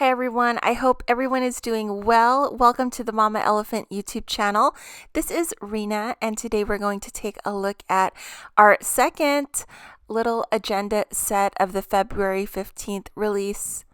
everyone. I hope everyone is doing well. Welcome to the Mama Elephant YouTube channel. This is Rena, and today we're going to take a look at our second little agenda set of the February 15th release.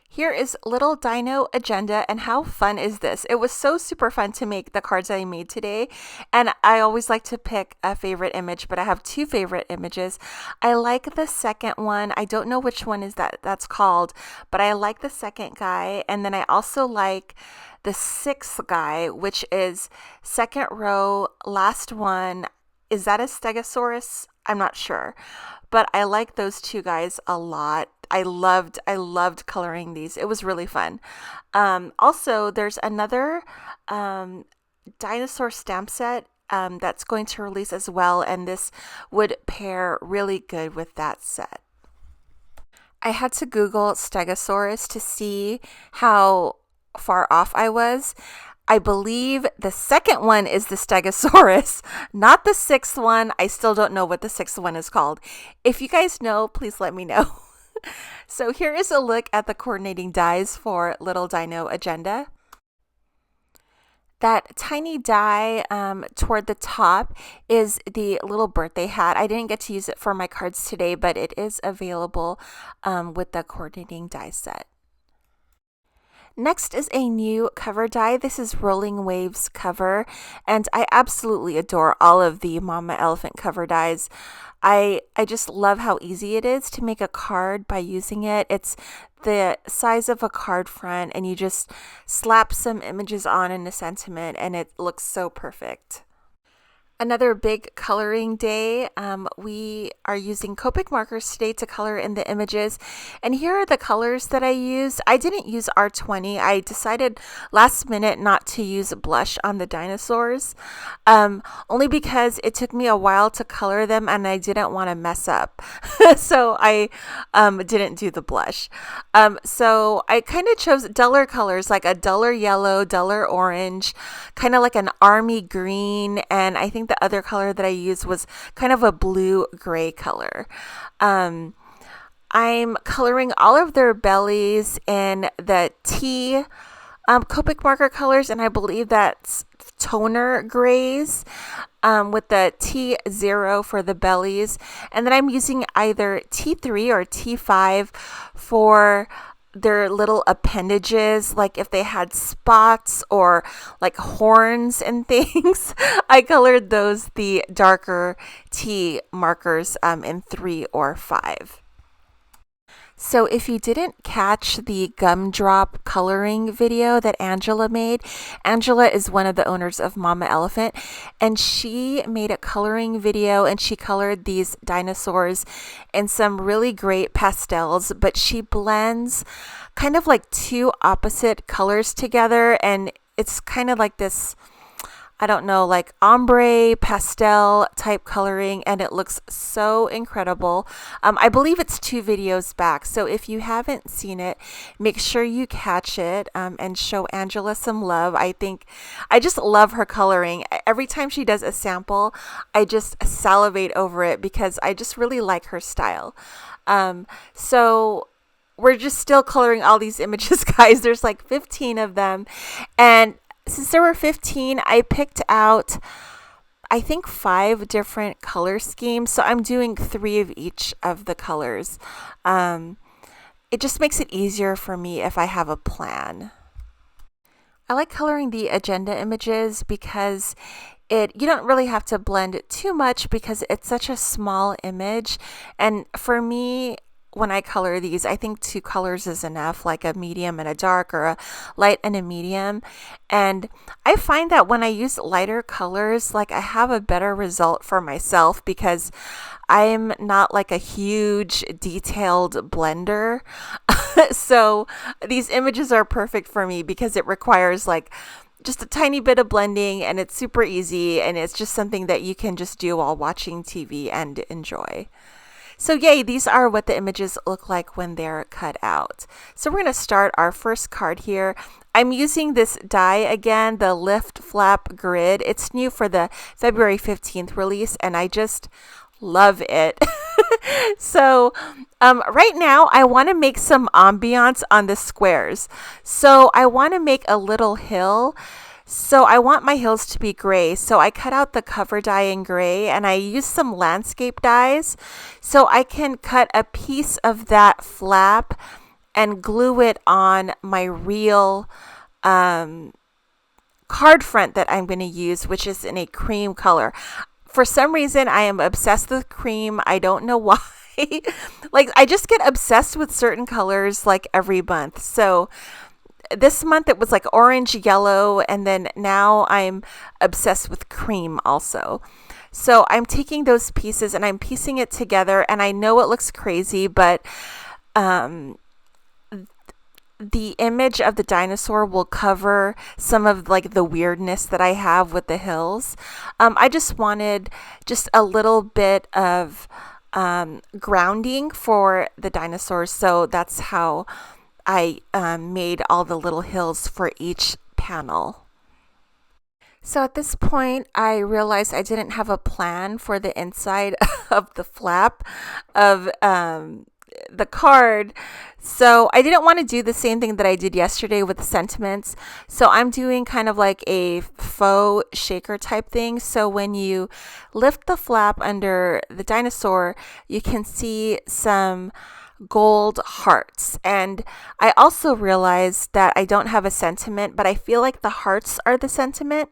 Here is Little Dino Agenda, and how fun is this? It was so super fun to make the cards I made today, and I always like to pick a favorite image, but I have two favorite images. I like the second one. I don't know which one is that's called, but I like the second guy, and then I also like the sixth guy, which is second row, last one. Is that a Stegosaurus? I'm not sure, but I like those two guys a lot. I loved coloring these. It was really fun. Also, there's another dinosaur stamp set that's going to release as well, and this would pair really good with that set. I had to Google Stegosaurus to see how far off I was. I believe the second one is the Stegosaurus, not the sixth one. I still don't know what the sixth one is called. If you guys know, please let me know. So here is a look at the coordinating dies for Little Dino Agenda. That tiny die toward the top is the little birthday hat. I didn't get to use it for my cards today, but it is available with the coordinating die set. Next is a new cover die. This is Rolling Waves cover, and I absolutely adore all of the Mama Elephant cover dies. I just love how easy it is to make a card by using it. It's the size of a card front, and you just slap some images on in a sentiment, and it looks so perfect. Another big coloring day. We are using Copic markers today to color in the images. And here are the colors that I used. I didn't use R20. I decided last minute not to use blush on the dinosaurs, only because it took me a while to color them and I didn't want to mess up. So I didn't do the blush. So I kind of chose duller colors, like a duller yellow, duller orange, kind of like an army green, and I think the other color that I used was kind of a blue-gray color. I'm coloring all of their bellies in the T Copic marker colors, and I believe that's toner grays with the T0 for the bellies. And then I'm using either T3 or T5 for their little appendages, like if they had spots or like horns and things. I colored those the darker T markers in 3 or 5. So if you didn't catch the gumdrop coloring video that Angela made, Angela is one of the owners of Mama Elephant, and she made a coloring video and she colored these dinosaurs in some really great pastels, but she blends kind of like two opposite colors together, and it's kind of like this, I don't know, like ombre pastel type coloring, and it looks so incredible. I believe it's 2 videos back, so if you haven't seen it, make sure you catch it and show Angela some love. I just love her coloring. Every time she does a sample, I just salivate over it because I just really like her style. So we're just still coloring all these images, guys. There's like 15 of them, and since there were 15, I picked out, I think, 5 different color schemes. So I'm doing 3 of each of the colors. It just makes it easier for me if I have a plan. I like coloring the agenda images because you don't really have to blend it too much because it's such a small image. And for me, when I color these, I think 2 colors is enough, like a medium and a dark, or a light and a medium. And I find that when I use lighter colors, like I have a better result for myself because I'm not like a huge detailed blender. So these images are perfect for me because it requires like just a tiny bit of blending, and it's super easy, and it's just something that you can just do while watching TV and enjoy. So yay, these are what the images look like when they're cut out. So we're going to start our first card here. I'm using this die again, the Lift Flap Grid. It's new for the February 15th release, and I just love it. So, right now, I want to make some ambiance on the squares. So, I want to make a little hill. So, I want my hills to be gray. So, I cut out the cover die in gray and I use some landscape dies. So, I can cut a piece of that flap and glue it on my real card front that I'm going to use, which is in a cream color. For some reason, I am obsessed with cream. I don't know why. Like, I just get obsessed with certain colors like every month. So, this month it was like orange, yellow, and then now I'm obsessed with cream also. So, I'm taking those pieces and I'm piecing it together, and I know it looks crazy, but um, the image of the dinosaur will cover some of like the weirdness that I have with the hills. I just wanted just a little bit of grounding for the dinosaurs, so that's how I made all the little hills for each panel. So at this point, I realized I didn't have a plan for the inside of the flap of the card. So I didn't want to do the same thing that I did yesterday with the sentiments. So I'm doing kind of like a faux shaker type thing. So when you lift the flap under the dinosaur, you can see some gold hearts. And I also realized that I don't have a sentiment, but I feel like the hearts are the sentiment.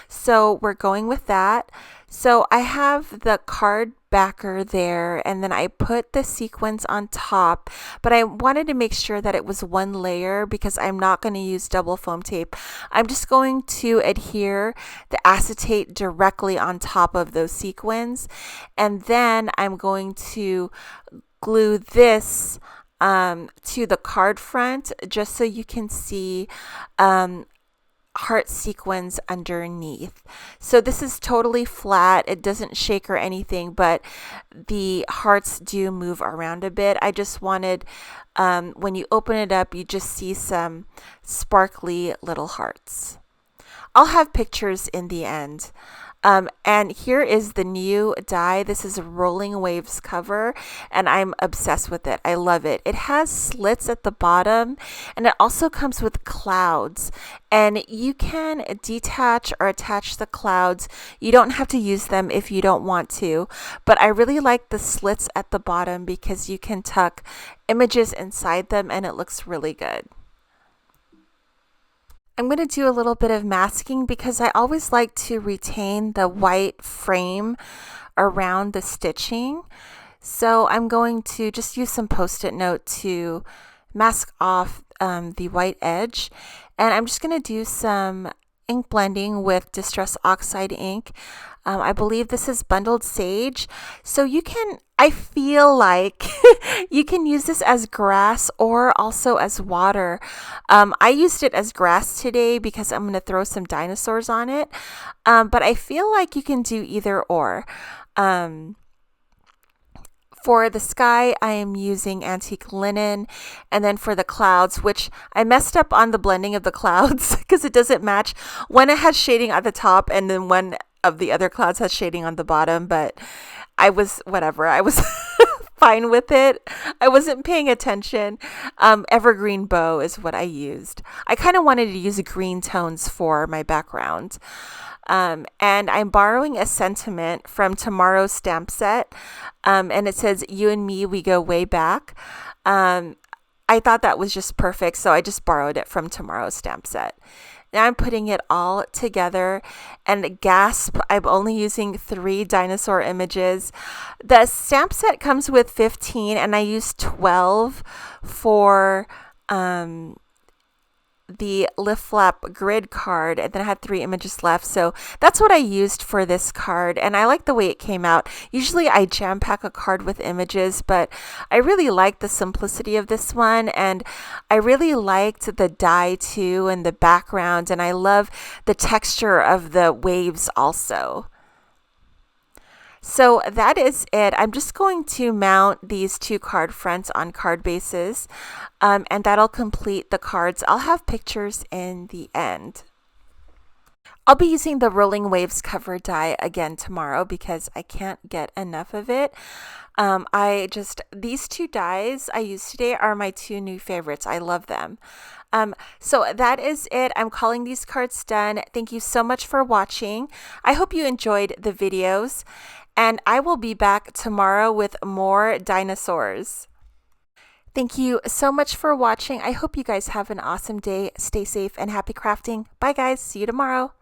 So we're going with that. So I have the card backer there, and then I put the sequins on top, but I wanted to make sure that it was one layer because I'm not going to use double foam tape. I'm just going to adhere the acetate directly on top of those sequins, and then I'm going to glue this to the card front just so you can see heart sequins underneath. So this is totally flat. It doesn't shake or anything, but the hearts do move around a bit. I just wanted, when you open it up, you just see some sparkly little hearts. I'll have pictures in the end. And here is the new die. This is a Rolling Waves cover, and I'm obsessed with it. I love it. It has slits at the bottom, and it also comes with clouds. And you can detach or attach the clouds. You don't have to use them if you don't want to, but I really like the slits at the bottom because you can tuck images inside them, and it looks really good. I'm going to do a little bit of masking because I always like to retain the white frame around the stitching. So I'm going to just use some post-it note to mask off the white edge. And I'm just going to do some ink blending with Distress Oxide ink. I believe this is Bundled Sage. So you can, I feel like you can use this as grass or also as water. I used it as grass today because I'm going to throw some dinosaurs on it. But I feel like you can do either or. For the sky, I am using antique linen. And then for the clouds, which I messed up on the blending of the clouds because it doesn't match. One it has shading at the top and then one of the other clouds has shading on the bottom. But I was, whatever, I was fine with it. I wasn't paying attention. Evergreen bow is what I used. I kind of wanted to use green tones for my background. And I'm borrowing a sentiment from tomorrow's stamp set. And it says, "You and me, we go way back." I thought that was just perfect, so I just borrowed it from tomorrow's stamp set. Now I'm putting it all together, and gasp, I'm only using 3 dinosaur images. The stamp set comes with 15, and I used 12 for the lift flap grid card, and then I had 3 images left. So that's what I used for this card, and I like the way it came out. Usually I jam pack a card with images, but I really liked the simplicity of this one, and I really liked the die too and the background, and I love the texture of the waves also. So that is it. I'm just going to mount these 2 card fronts on card bases, and that'll complete the cards. I'll have pictures in the end. I'll be using the Rolling Waves cover die again tomorrow because I can't get enough of it. These two dies I used today are my two new favorites. I love them. So that is it. I'm calling these cards done. Thank you so much for watching. I hope you enjoyed the videos, and I will be back tomorrow with more dinosaurs. Thank you so much for watching. I hope you guys have an awesome day. Stay safe and happy crafting. Bye, guys. See you tomorrow.